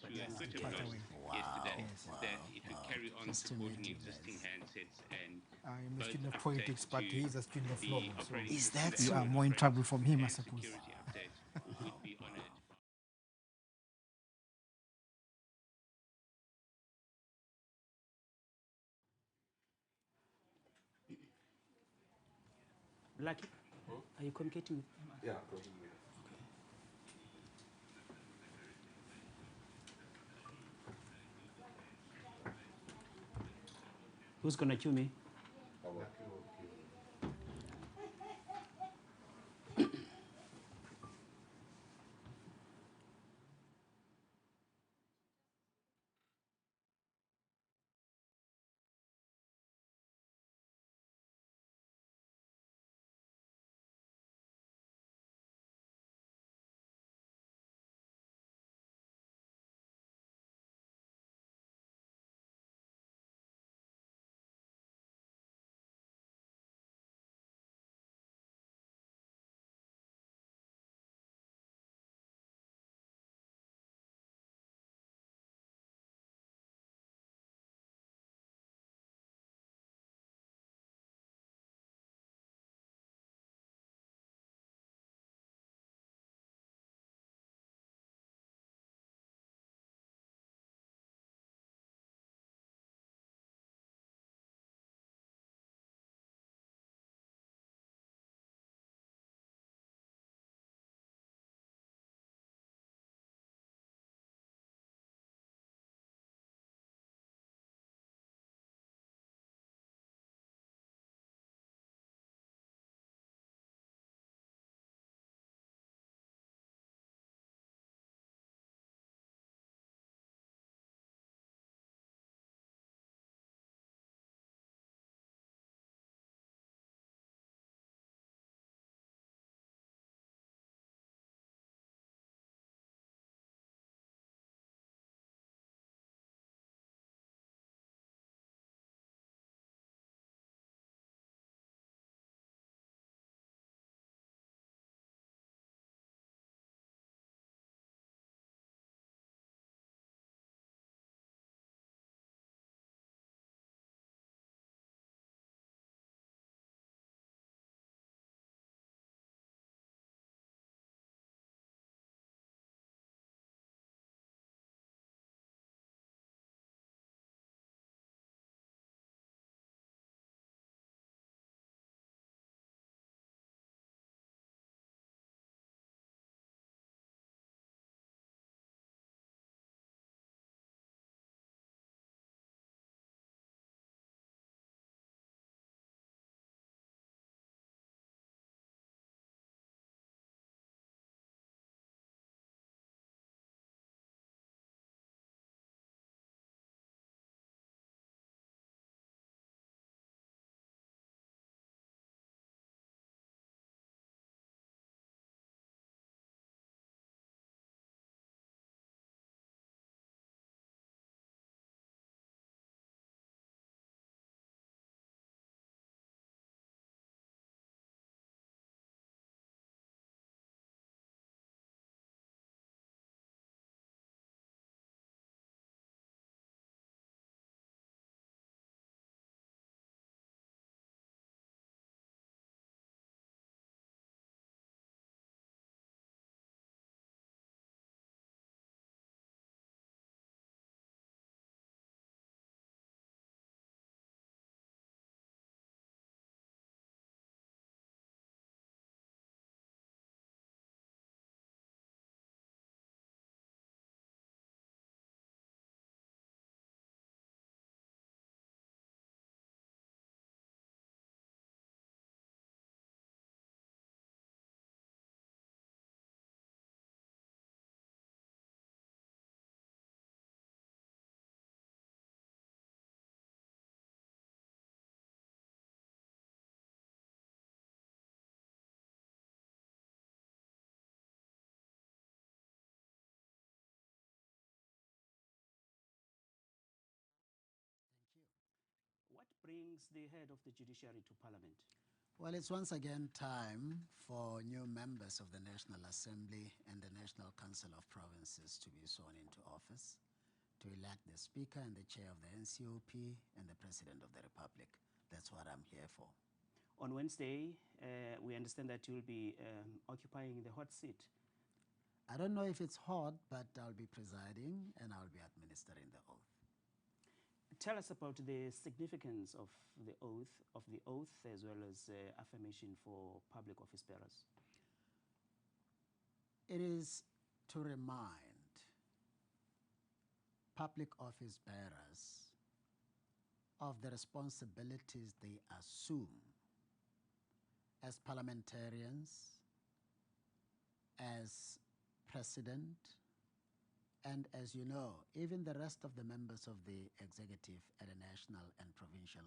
through a certain process, yes, to that, that it will carry on supporting existing handsets and I'm a both student of updates politics, but to he's a student of law, the so operating Is system that that you the are so? phone more in operates trouble on, from him, I and suppose. security updates would be honored. Lucky, are you communicating with? Yeah, go ahead. Who's gonna cue me? What brings the head of the judiciary to Parliament? Well, it's once again time for new members of the National Assembly and the National Council Council of Provinces to be sworn into office, to elect the Speaker and the Chair of the NCOP and the President of the Republic. That's what I'm here for. On Wednesday, we understand that you'll be occupying the hot seat. I don't know if it's hot, but I'll be presiding and I'll be administering the oath. Tell us about the significance of the oath as well as affirmation for public office bearers. It is to remind public office bearers of the responsibilities they assume as parliamentarians, as president, and as you know, even the rest of the members of the executive at a national and provincial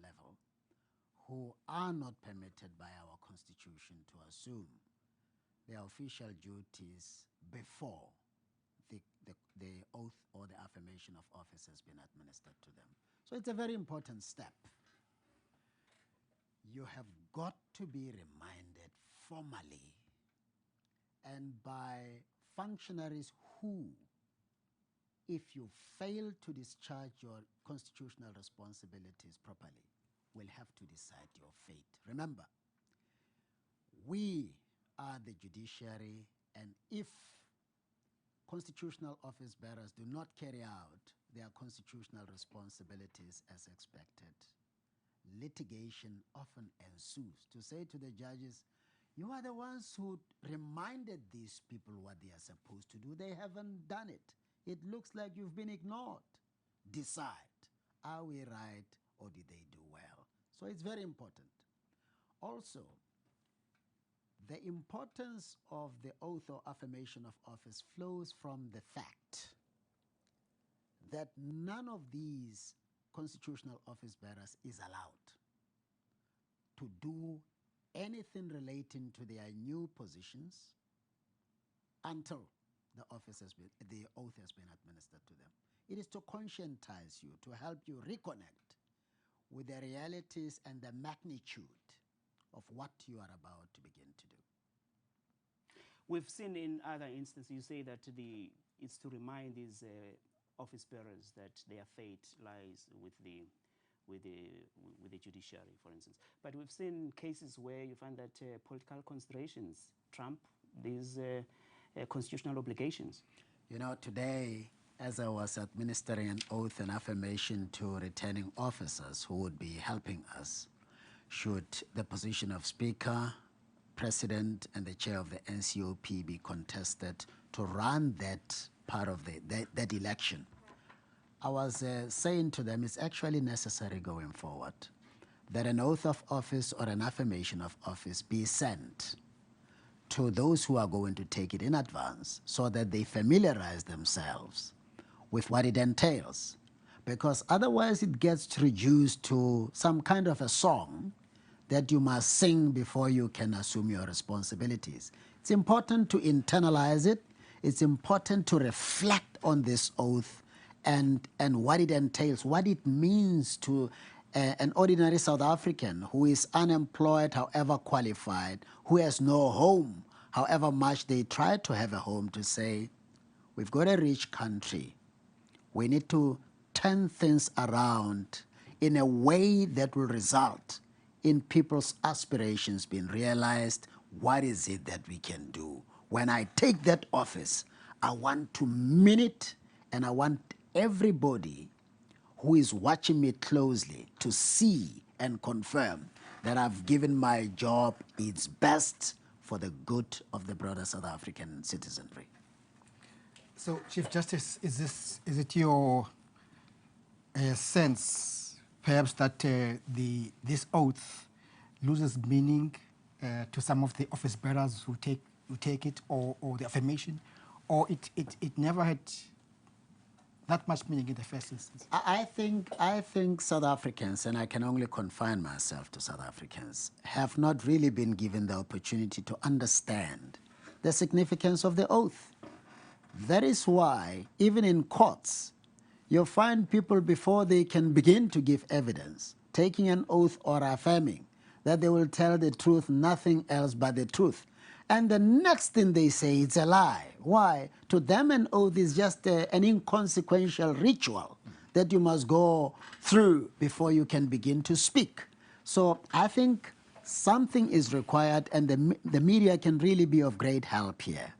level who are not permitted by our constitution to assume their official duties before the oath or the affirmation of office has been administered to them. So it's a very important step. You have got to be reminded formally and by functionaries who, if you fail to discharge your constitutional responsibilities properly, will have to decide your fate. Remember, we are the judiciary, and if constitutional office bearers do not carry out their constitutional responsibilities as expected, litigation often ensues. To say to the judges, you are the ones who reminded these people what they are supposed to do. They haven't done it. It looks like you've been ignored. Decide, are we right or did they do well? So it's very important. Also, the importance of the oath or affirmation of office flows from the fact that none of these constitutional office bearers is allowed to do anything relating to their new positions until the oath has been administered to them. It is to conscientize you, to help you reconnect with the realities and the magnitude of what you are about to begin to do. We've seen in other instances, you say that it's to remind these office bearers that their fate lies with the judiciary, for instance. But we've seen cases where you find that political considerations trump these constitutional obligations. You know, today, as I was administering an oath and affirmation to returning officers who would be helping us, should the position of Speaker, President, and the Chair of the NCOP be contested to run that part of that election, I was saying to them it's actually necessary going forward that an oath of office or an affirmation of office be sent to those who are going to take it in advance so that they familiarize themselves with what it entails. Because otherwise it gets reduced to some kind of a song that you must sing before you can assume your responsibilities. It's important to internalize it. It's important to reflect on this oath and what it entails, what it means to an ordinary South African who is unemployed, however qualified, who has no home, however much they try to have a home, to say, we've got a rich country. We need to turn things around in a way that will result in people's aspirations being realized. What is it that we can do? When I take that office, I want to mean it, and I want everybody who is watching me closely to see and confirm that I've given my job its best for the good of the broader South African citizenry. So, Chief Justice, is it your sense, perhaps, that this oath loses meaning to some of the office bearers who take it, or the affirmation, or it never had that much meaning in the first instance? I think South Africans, and I can only confine myself to South Africans, have not really been given the opportunity to understand the significance of the oath. That is why, even in courts, you'll find people, before they can begin to give evidence, taking an oath or affirming that they will tell the truth, nothing else but the truth. And the next thing they say, it's a lie. Why? To them, an oath is just an inconsequential ritual that you must go through before you can begin to speak. So I think something is required, and the media can really be of great help here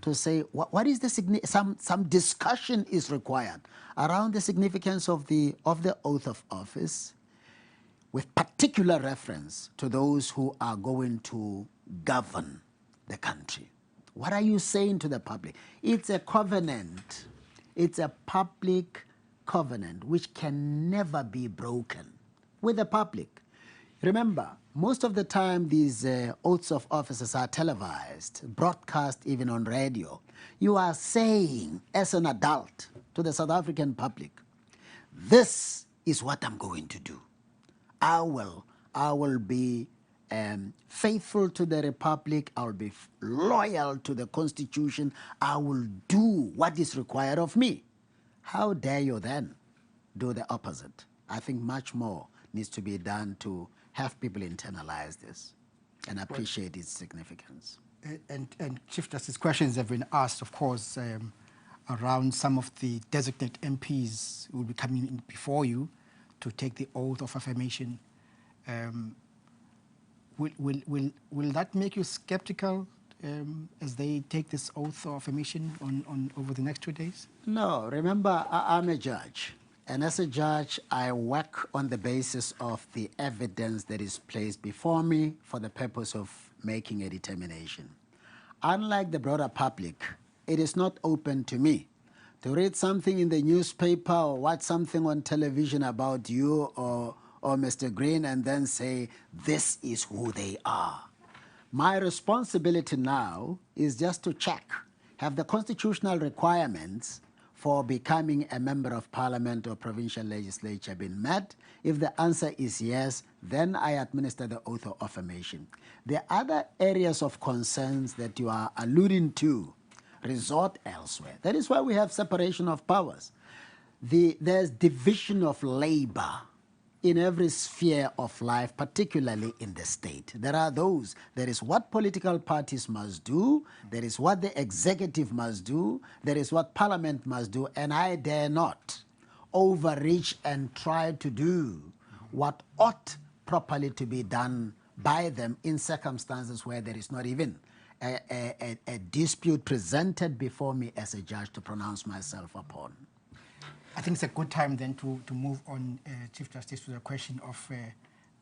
to say what is the some discussion is required around the significance of the oath of office, with particular reference to those who are going to govern the country. What are you saying to the public? It's a covenant. It's a public covenant which can never be broken with the public. Remember, most of the time these oaths of offices are televised, broadcast even on radio. You are saying as an adult to the South African public, this is what I'm going to do. I will be faithful to the Republic. I will be loyal to the Constitution. I will do what is required of me. How dare you then do the opposite? I think much more needs to be done to have people internalize this and appreciate its significance. And Chief Justice, questions have been asked, of course, around some of the designated MPs who will be coming in before you to take the oath of affirmation. Will that make you skeptical as they take this oath of affirmation on over the next 2 days? No, remember, I'm a judge. And as a judge, I work on the basis of the evidence that is placed before me for the purpose of making a determination. Unlike the broader public, it is not open to me to read something in the newspaper or watch something on television about you or Mr. Green and then say, this is who they are. My responsibility now is just to check, have the constitutional requirements for becoming a member of parliament or provincial legislature been met? If the answer is yes, then I administer the oath of affirmation. The other areas of concerns that you are alluding to resort elsewhere. That is why we have separation of powers. There's division of labor in every sphere of life, particularly in the state. There are those, there is what political parties must do, there is what the executive must do, there is what parliament must do, and I dare not overreach and try to do what ought properly to be done by them in circumstances where there is not even a dispute presented before me as a judge to pronounce myself upon. I think it's a good time then to move on, Chief Justice, to the question of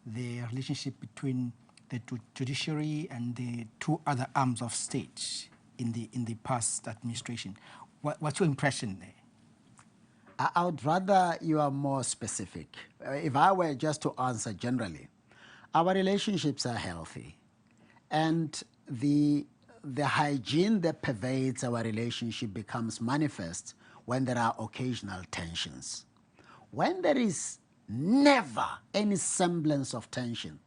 the relationship between the judiciary and the two other arms of state in the past administration. What's your impression there? I would rather you are more specific. If I were just to answer generally, our relationships are healthy, and the hygiene that pervades our relationship becomes manifest when there are occasional tensions. When there is never any semblance of tension,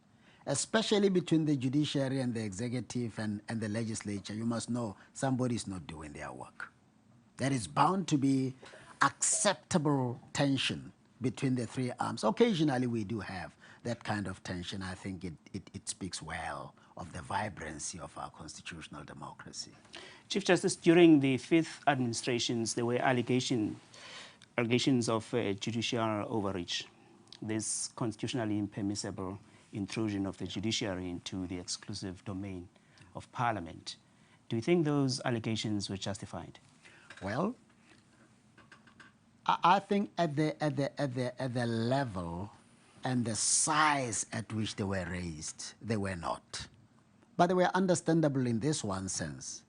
especially between the judiciary and the executive and the legislature, you must know somebody is not doing their work. There is bound to be acceptable tension between the three arms. Occasionally we do have that kind of tension. I think it speaks well of the vibrancy of our constitutional democracy. Chief Justice, during the fifth administrations, there were allegations of judicial overreach, this constitutionally impermissible intrusion of the judiciary into the exclusive domain of Parliament. Do you think those allegations were justified? Well, I think at the level and the size at which they were raised, they were not. But they were understandable in this one sense.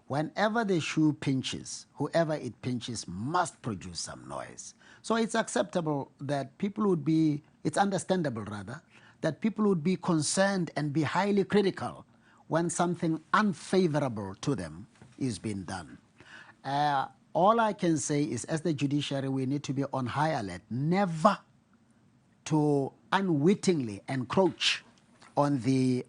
Whenever the shoe pinches, whoever it pinches must produce some noise. So it's acceptable that people would be, it's understandable rather, that people would be concerned and be highly critical when something unfavorable to them is being done. All I can say is, as the judiciary, we need to be on high alert, never to unwittingly encroach on the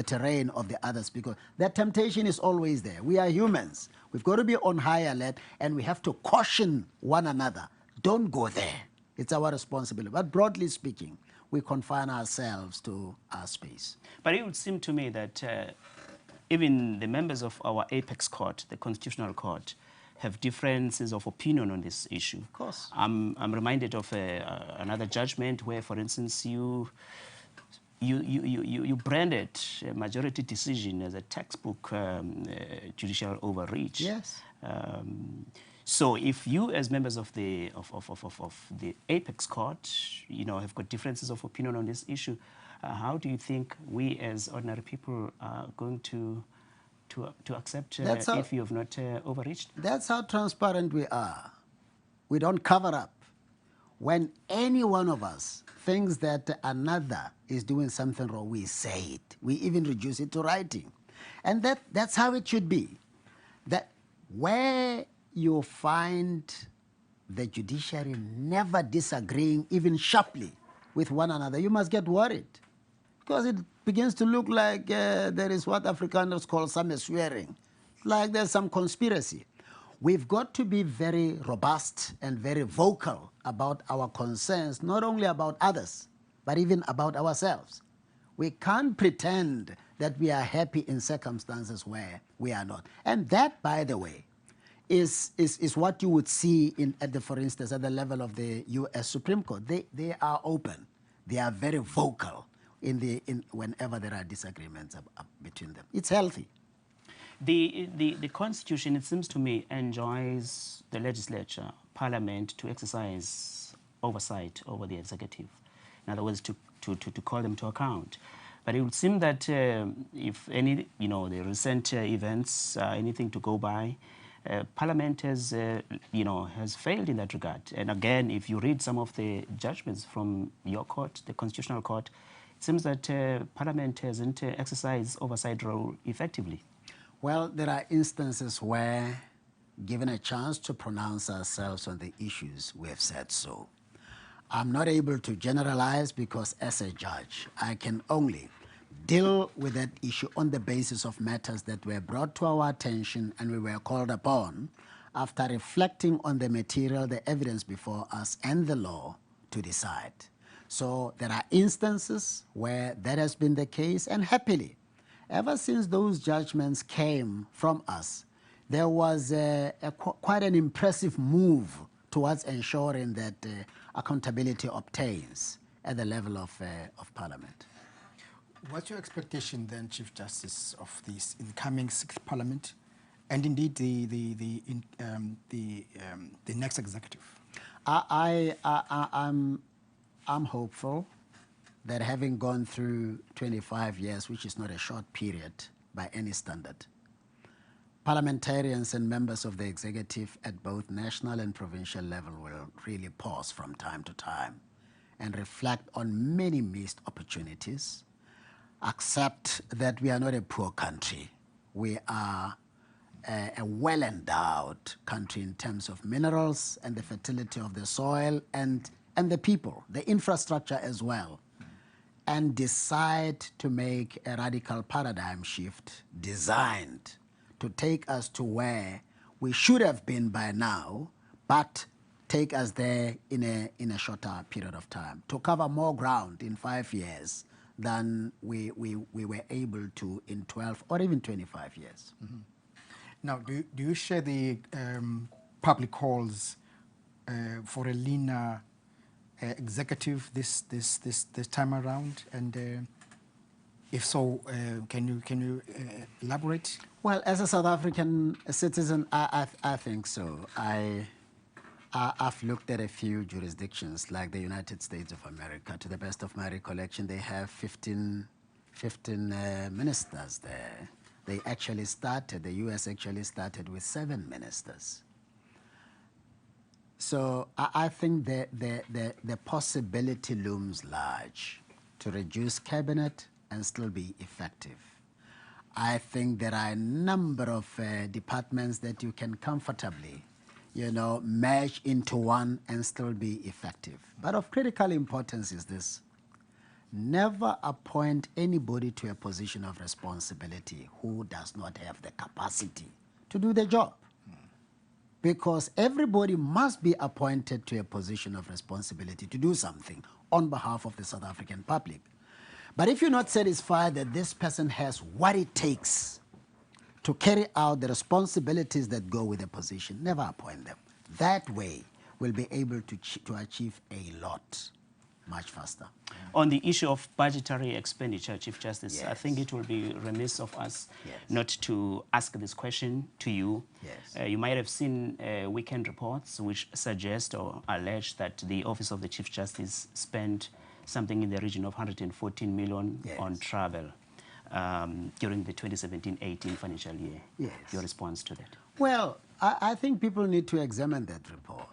terrain of the others, because that temptation is always there. We are humans. We've got to be on high alert, and we have to caution one another. Don't go there. It's our responsibility. But broadly speaking, we confine ourselves to our space. But it would seem to me that even the members of our apex court, the Constitutional Court, have differences of opinion on this issue. Of course. I'm reminded of another judgment where, for instance, you branded a majority decision as a textbook judicial overreach. Yes. So if you, as members of the apex court, have got differences of opinion on this issue, how do you think we as ordinary people are going to accept if you have not overreached? That's how transparent we are. We don't cover up. When any one of us thinks that another is doing something wrong, we say it. We even reduce it to writing. And that's how it should be. That where you find the judiciary never disagreeing, even sharply, with one another, you must get worried. Because it begins to look like there is what Afrikaners call some swearing, like there's some conspiracy. We've got to be very robust and very vocal about our concerns, not only about others, but even about ourselves. We can't pretend that we are happy in circumstances where we are not. And that, by the way, is what you would see for instance, at the level of the U.S. Supreme Court. They are open. They are very vocal whenever there are disagreements between them. It's healthy. The Constitution, it seems to me, enjoins the legislature, Parliament, to exercise oversight over the executive. In other words, to call them to account. But it would seem that if any, the recent events, anything to go by, Parliament has failed in that regard. And again, if you read some of the judgments from your court, the Constitutional Court, it seems that Parliament hasn't exercised oversight role effectively. Well, there are instances where, given a chance to pronounce ourselves on the issues, we have said so. I'm not able to generalize because as a judge, I can only deal with that issue on the basis of matters that were brought to our attention and we were called upon after reflecting on the material, the evidence before us and the law to decide. So there are instances where that has been the case, and happily, ever since those judgments came from us, there was quite an impressive move towards ensuring that accountability obtains at the level of Parliament. What's your expectation then, Chief Justice, of this incoming sixth Parliament, and indeed the next executive? I'm hopeful that having gone through 25 years, which is not a short period by any standard, parliamentarians and members of the executive at both national and provincial level will really pause from time to time and reflect on many missed opportunities, accept that we are not a poor country. We are a well-endowed country in terms of minerals and the fertility of the soil and the people, the infrastructure as well, and decide to make a radical paradigm shift designed to take us to where we should have been by now, but take us there in a shorter period of time, to cover more ground in 5 years than we were able to in 12 or even 25 years. Mm-hmm. Now, do you share the public calls for a leaner executive this time around? And if so, can you elaborate? Well, as a South African citizen, I think so. I've looked at a few jurisdictions like the United States of America. To the best of my recollection, they have 15 ministers there. The US actually started with 7 ministers. So I think the possibility looms large to reduce cabinet and still be effective. I think there are a number of departments that you can comfortably, merge into one and still be effective. But of critical importance is this: never appoint anybody to a position of responsibility who does not have the capacity to do the job. Because everybody must be appointed to a position of responsibility to do something on behalf of the South African public. But if you're not satisfied that this person has what it takes to carry out the responsibilities that go with the position, never appoint them. That way, we'll be able to achieve a lot much faster. On the issue of budgetary expenditure, Chief Justice, Yes. I think it will be remiss of us Yes. not to ask this question to you. Yes. You might have seen weekend reports which suggest or allege that the Office of the Chief Justice spent something in the region of 114 million Yes. on travel during the 2017-18 financial year. Yes. Your response to that? Well, I think people need to examine that report.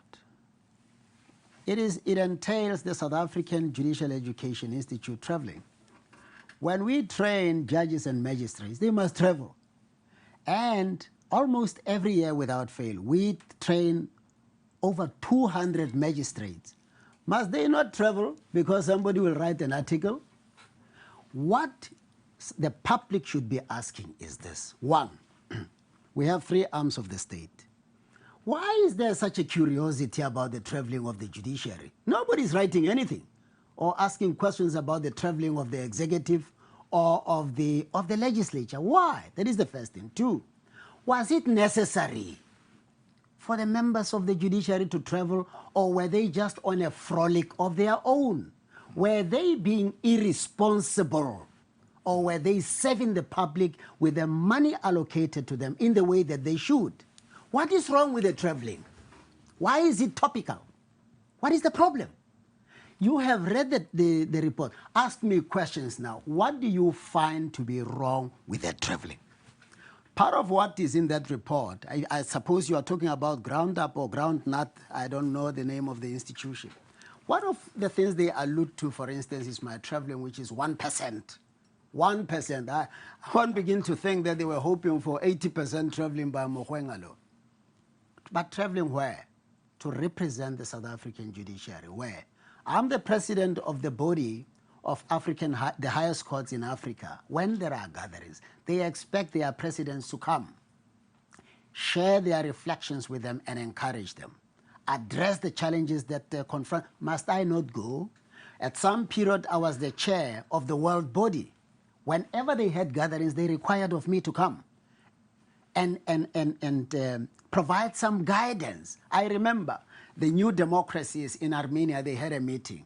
It entails the South African Judicial Education Institute traveling. When we train judges and magistrates, they must travel. And almost every year without fail, we train over 200 magistrates. Must they not travel because somebody will write an article? What the public should be asking is this. One, we have 3 arms of the state. Why is there such a curiosity about the traveling of the judiciary? Nobody's writing anything or asking questions about the traveling of the executive or of the legislature. Why? That is the first thing. 2, was it necessary for the members of the judiciary to travel, or were they just on a frolic of their own? Were they being irresponsible, or were they serving the public with the money allocated to them in the way that they should? What is wrong with the traveling? Why is it topical? What is the problem? You have read the report. Ask me questions now. What do you find to be wrong with the traveling? Part of what is in that report, I suppose you are talking about Ground Up or Ground Nut, I don't know the name of the institution. One of the things they allude to, for instance, is my traveling, which is 1%. 1%. I won't begin to think that they were hoping for 80% traveling by Mogoeng alone. But traveling where? To represent the South African judiciary. Where? I'm the president of the body of the highest courts in Africa. When there are gatherings, they expect their presidents to come, share their reflections with them and encourage them, address the challenges that they confront. Must I not go? At some period, I was the chair of the world body. Whenever they had gatherings, they required of me to come and provide some guidance. I remember the new democracies in Armenia, they had a meeting.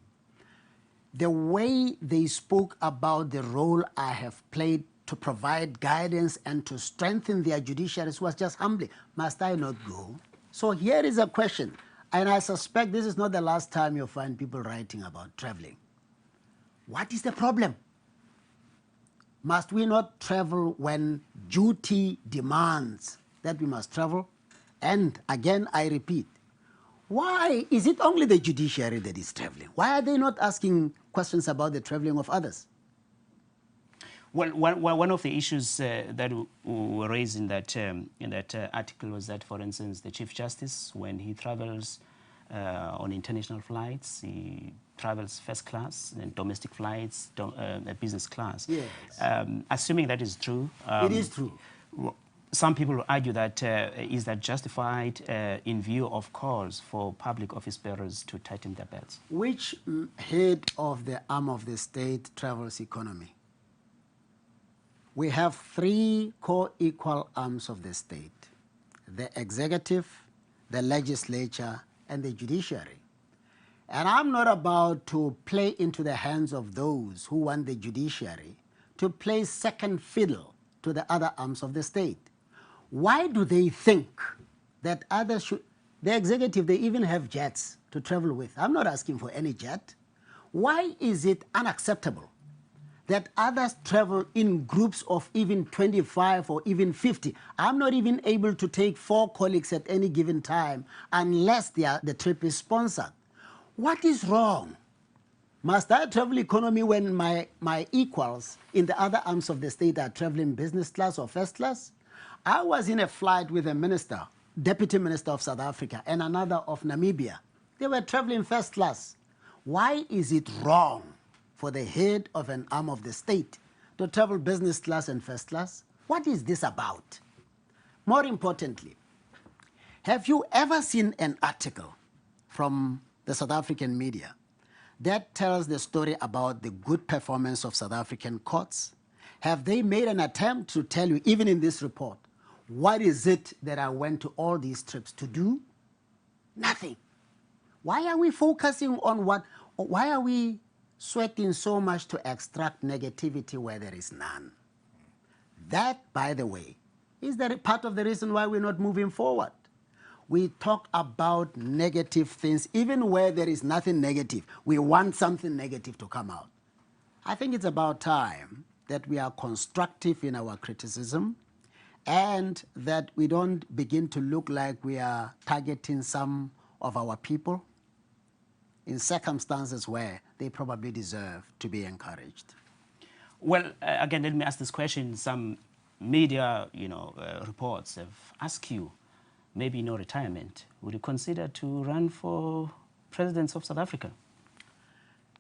The way they spoke about the role I have played to provide guidance and to strengthen their judiciaries was just humbling. Must I not go? So here is a question, and I suspect this is not the last time you'll find people writing about traveling. What is the problem? Must we not travel when duty demands that we must travel? And again, I repeat, why is it only the judiciary that is traveling? Why are they not asking questions about the traveling of others? Well, one of the issues that were raised in that article was that, for instance, the Chief Justice, when he travels on international flights, he travels first class, and domestic flights, business class. Yes. Assuming that is true. It is true. Some people argue that is that justified in view of calls for public office bearers to tighten their belts? Which head of the arm of the state travels economy? We have 3 co-equal arms of the state: the executive, the legislature, and the judiciary. And I'm not about to play into the hands of those who want the judiciary to play second fiddle to the other arms of the state. Why do they think that others should? The executive, they even have jets to travel with. I'm not asking for any jet. Why is it unacceptable that others travel in groups of even 25 or even 50? I'm not even able to take 4 colleagues at any given time unless the trip is sponsored. What is wrong? Must I travel economy when my equals in the other arms of the state are traveling business class or first class? I was in a flight with a minister, deputy minister of South Africa, and another of Namibia. They were traveling first class. Why is it wrong for the head of an arm of the state to travel business class and first class? What is this about? More importantly, have you ever seen an article from the South African media that tells the story about the good performance of South African courts? Have they made an attempt to tell you, even in this report, What is it that I went to all these trips to do? Nothing. Why are we focusing on what, why are we sweating so much to extract negativity where there is none? That, by the way, is part of the reason why we're not moving forward. We talk about negative things, even where there is nothing negative. We want something negative to come out. I think it's about time that we are constructive in our criticism and that we don't begin to look like we are targeting some of our people in circumstances where they probably deserve to be encouraged. Well, again, let me ask this question. Some media, reports have asked you, maybe in your retirement, would you consider to run for president of South Africa?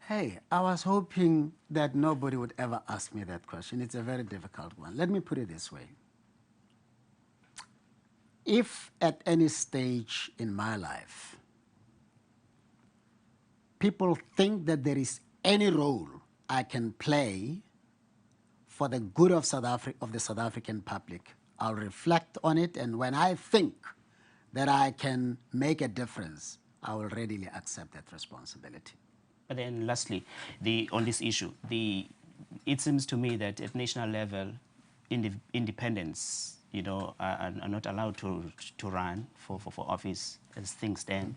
Hey, I was hoping that nobody would ever ask me that question. It's a very difficult one. Let me put it this way. If at any stage in my life, people think that there is any role I can play for the good of the South African public, I'll reflect on it, and when I think that I can make a difference, I will readily accept that responsibility. But then lastly, on this issue, it seems to me that at national level, independents, are not allowed to run for office as things stand,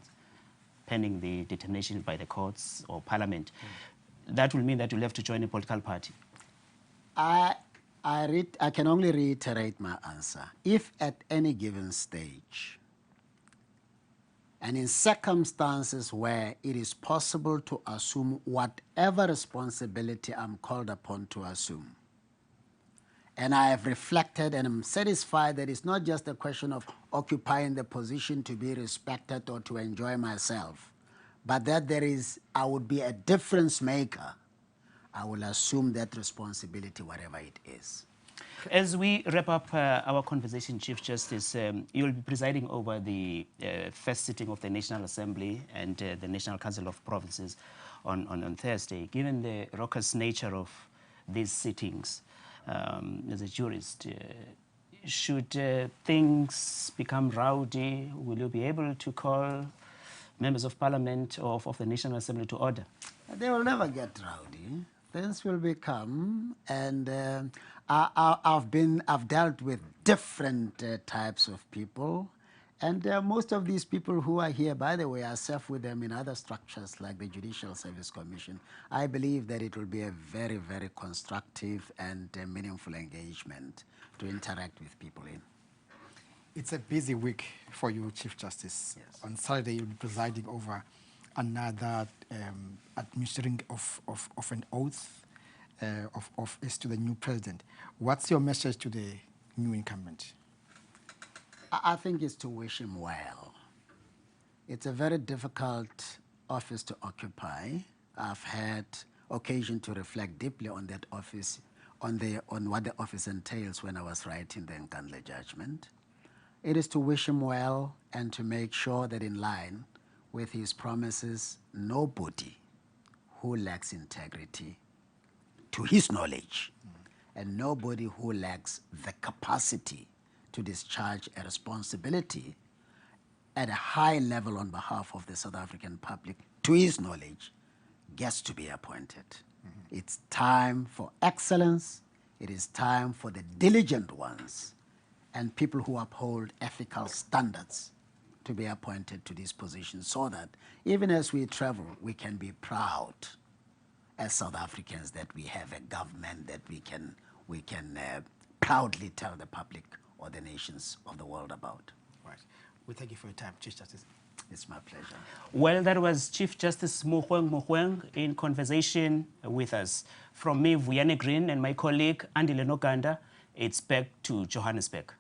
pending the determination by the courts or parliament. That will mean that you'll have to join a political party. I can only reiterate my answer. If at any given stage, and in circumstances where it is possible to assume whatever responsibility I'm called upon to assume, and I have reflected and I'm satisfied that it's not just a question of occupying the position to be respected or to enjoy myself, but that I would be a difference maker, I will assume that responsibility, whatever it is. As we wrap up our conversation, Chief Justice, you'll be presiding over the first sitting of the National Assembly and the National Council of Provinces on Thursday. Given the raucous nature of these sittings, as a jurist, should things become rowdy, will you be able to call members of Parliament or of the National Assembly to order? They will never get rowdy. Things will become, and I've dealt with different types of people, and most of these people who are here, by the way, I serve with them in other structures like the Judicial Service Commission. I believe that it will be a very, very constructive and meaningful engagement to interact with people in. It's a busy week for you, Chief Justice. Yes. On Saturday, you'll be presiding over another administering of an oath of office to the new president. What's your message to the new incumbent? I think it's to wish him well. It's a very difficult office to occupy. I've had occasion to reflect deeply on that office, on what the office entails when I was writing the Nkandla judgment. It is to wish him well and to make sure that in line with his promises, nobody who lacks integrity, to his knowledge, and nobody who lacks the capacity to discharge a responsibility at a high level on behalf of the South African public, to his knowledge, gets to be appointed. It's time for excellence. It is time for the diligent ones and people who uphold ethical standards to be appointed to these positions, so that even as we travel, we can be proud as South Africans that we have a government that we can proudly tell the public or the nations of the world about. Right. We thank you for your time, Chief Justice. It's my pleasure. Well, that was Chief Justice Mogoeng Mogoeng in conversation with us. From me, Vuyane Green, and my colleague, Andile Noganda, it's back to Johannesburg.